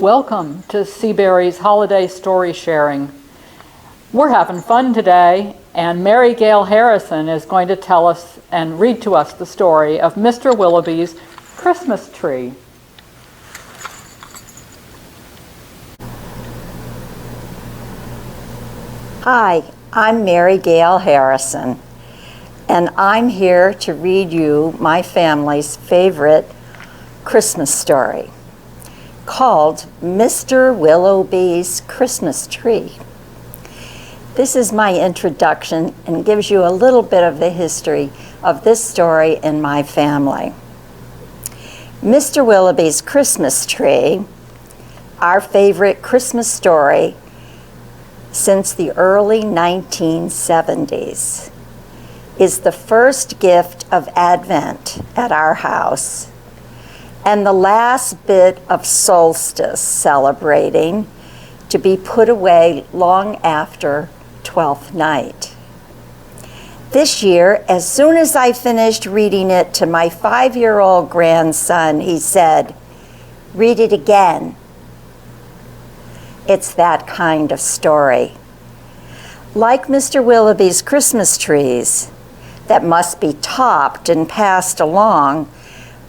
Welcome to Seabury's holiday story sharing. We're having fun today, and Mary Gail Harrison is going to tell us and read to us the story of Mr. Willoughby's Christmas tree. Hi, I'm Mary Gail Harrison, and I'm here to read you my family's favorite Christmas story called Mr. Willoughby's Christmas Tree. This is my introduction and gives you a little bit of the history of this story in my family. Mr. Willoughby's Christmas Tree, our favorite Christmas story since the early 1970s, is the first gift of Advent at our house and the last bit of solstice celebrating to be put away long after Twelfth Night. This year, as soon as I finished reading it to my 5-year-old grandson, he said, "Read it again." It's that kind of story. Like Mr. Willoughby's Christmas trees that must be topped and passed along,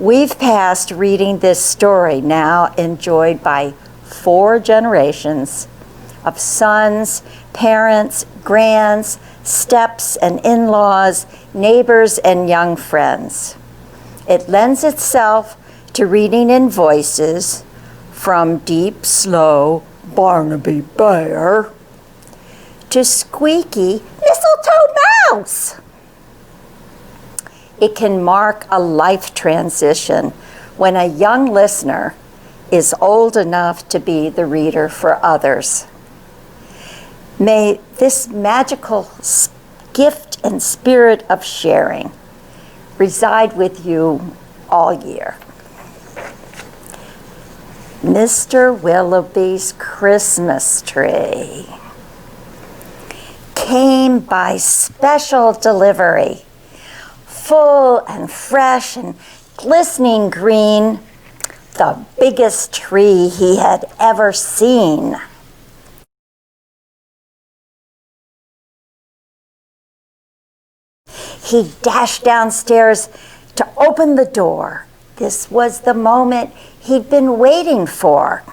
we've passed reading this story, now enjoyed by 4 generations of sons, parents, grands, steps and in-laws, neighbors and young friends. It lends itself to reading in voices from deep, slow Barnaby Bear to squeaky Mistletoe Mouse. It can mark a life transition when a young listener is old enough to be the reader for others. May this magical gift and spirit of sharing reside with you all year. Mr. Willoughby's Christmas Tree came by special delivery, full and fresh and glistening green, the biggest tree he had ever seen. He dashed downstairs to open the door. This was the moment he'd been waiting for.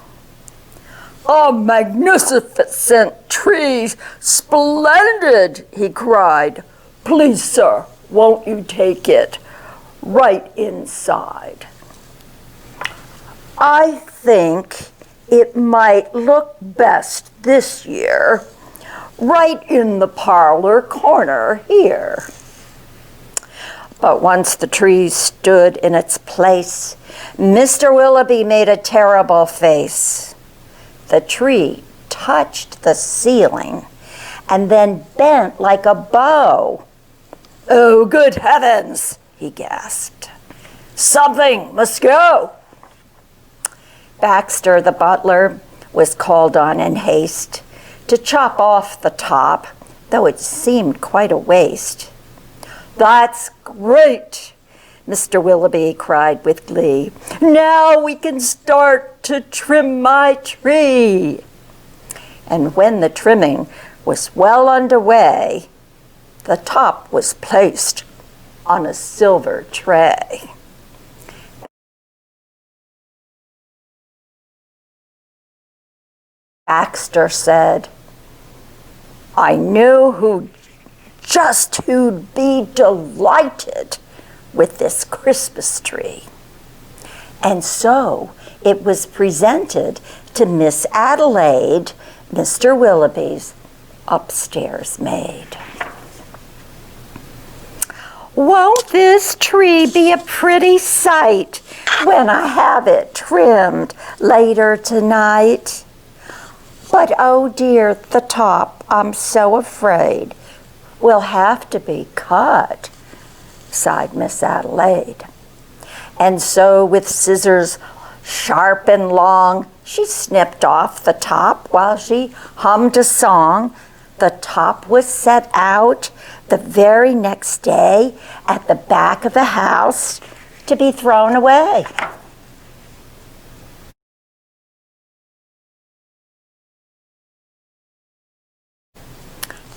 "A magnificent tree, splendid," he cried. "Please, sir, won't you take it right inside? I think it might look best this year, right in the parlor corner here." But once the tree stood in its place, Mr. Willoughby made a terrible face. The tree touched the ceiling and then bent like a bow. "Oh, good heavens," he gasped. "Something must go." Baxter, the butler, was called on in haste to chop off the top, though it seemed quite a waste. "That's great," Mr. Willoughby cried with glee. "Now we can start to trim my tree." And when the trimming was well underway, the top was placed on a silver tray. Baxter said, "I knew who'd be delighted with this Christmas tree." And so it was presented to Miss Adelaide, Mr. Willoughby's upstairs maid. "Won't this tree be a pretty sight when I have it trimmed later tonight? But oh dear, the top, I'm so afraid, will have to be cut," sighed Miss Adelaide. And so with scissors sharp and long, she snipped off the top while she hummed a song. The top was set out the very next day at the back of the house to be thrown away.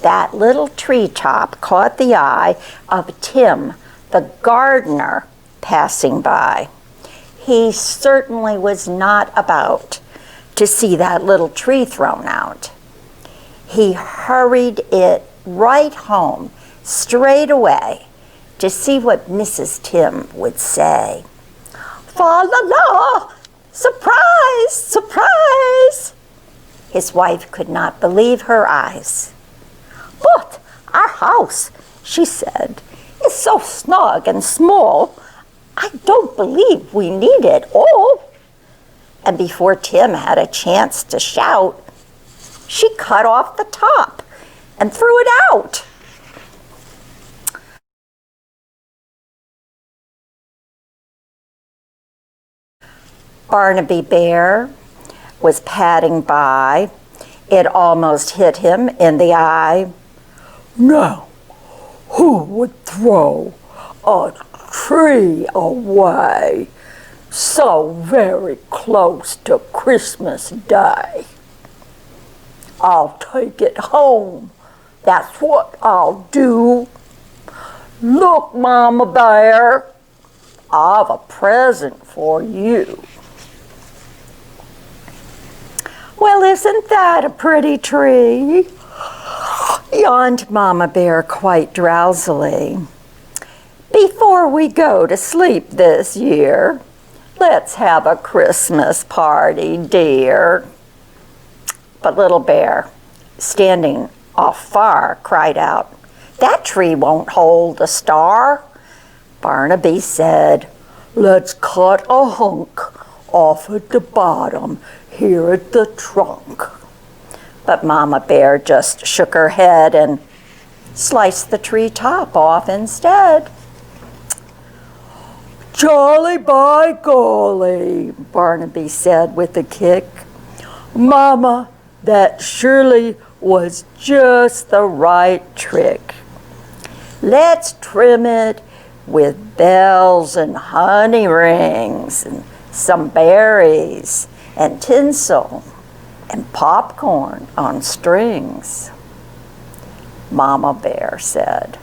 that little treetop caught the eye of Tim, the gardener, passing by. He certainly was not about to see that little tree thrown out. He hurried it right home, straight away, to see what Mrs. Tim would say. Fa la la! Surprise! Surprise! His wife could not believe her eyes. But our house, she said, is so snug and small, I don't believe we need it all. And before Tim had a chance to shout, she cut off the top and threw it out. Barnaby Bear was padding by. It almost hit him in the eye. Now, who would throw a tree away so very close to Christmas Day? I'll take it home. That's what I'll do. Look, Mama Bear, I've a present for you. Well, isn't that a pretty tree? Yawned Mama Bear quite drowsily. Before we go to sleep this year, let's have a Christmas party, dear. But Little Bear, standing off far, cried out, That tree won't hold a star. Barnaby said, Let's cut a hunk off at the bottom, here at the trunk. But Mama Bear just shook her head and sliced the tree top off instead. Jolly by golly, Barnaby said with a kick. Mama, that surely was just the right trick. Let's trim it with bells and honey rings and some berries and tinsel and popcorn on strings. Mama Bear said,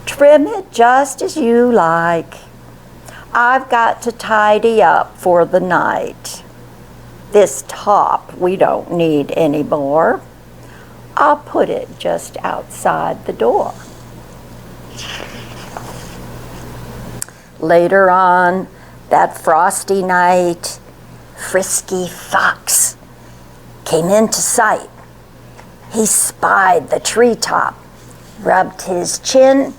Trim it just as you like. I've got to tidy up for the night. This top we don't need anymore. I'll put it just outside the door. Later on, that frosty night, Frisky Fox came into sight. He spied the treetop, rubbed his chin,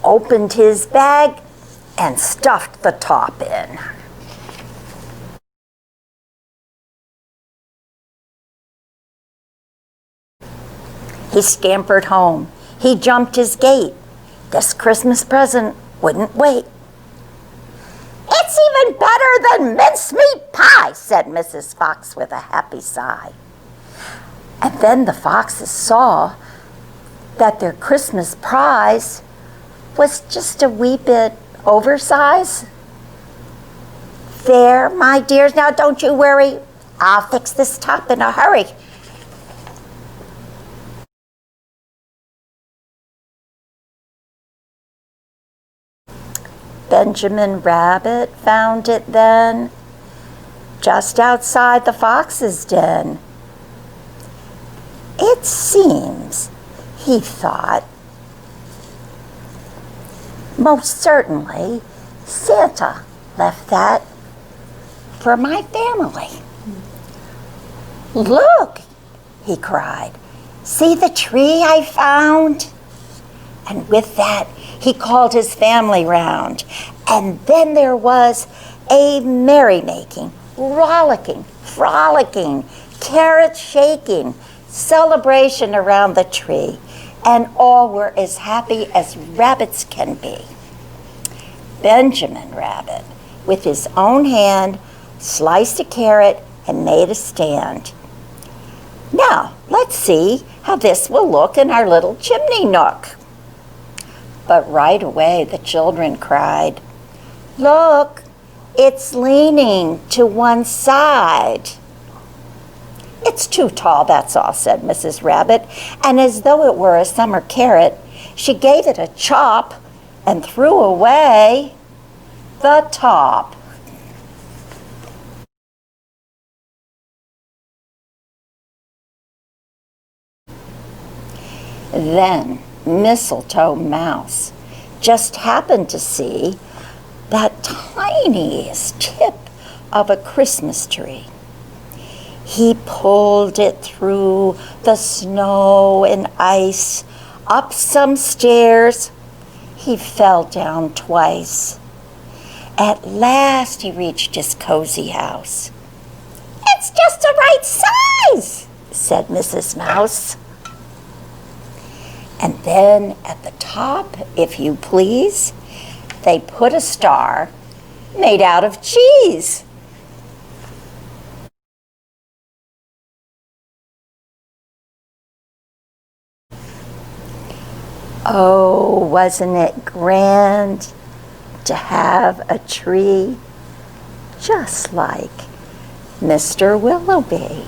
opened his bag, and stuffed the top in. He scampered home. He jumped his gate. This Christmas present wouldn't wait. It's even better than mincemeat pie, said Mrs. Fox with a happy sigh. And then the foxes saw that their Christmas prize was just a wee bit oversized. There, my dears, now don't you worry. I'll fix this top in a hurry. Benjamin Rabbit found it then, just outside the fox's den. It seems, he thought, most certainly Santa left that for my family. Look, he cried, see the tree I found? And with that, he called his family round. And then there was a merrymaking, rollicking, frolicking, carrot shaking, celebration around the tree. And all were as happy as rabbits can be. Benjamin Rabbit, with his own hand, sliced a carrot and made a stand. Now, let's see how this will look in our little chimney nook. But right away the children cried, Look, it's leaning to one side. "It's too tall, that's all," said Mrs. Rabbit, and as though it were a summer carrot, she gave it a chop and threw away the top. Then Mistletoe Mouse just happened to see that tiniest tip of a Christmas tree. He pulled it through the snow and ice, up some stairs. He fell down twice. At last he reached his cozy house. "It's just the right size," said Mrs. Mouse. And then at the top, if you please, they put a star made out of cheese. Oh, wasn't it grand to have a tree just like Mr. Willoughby?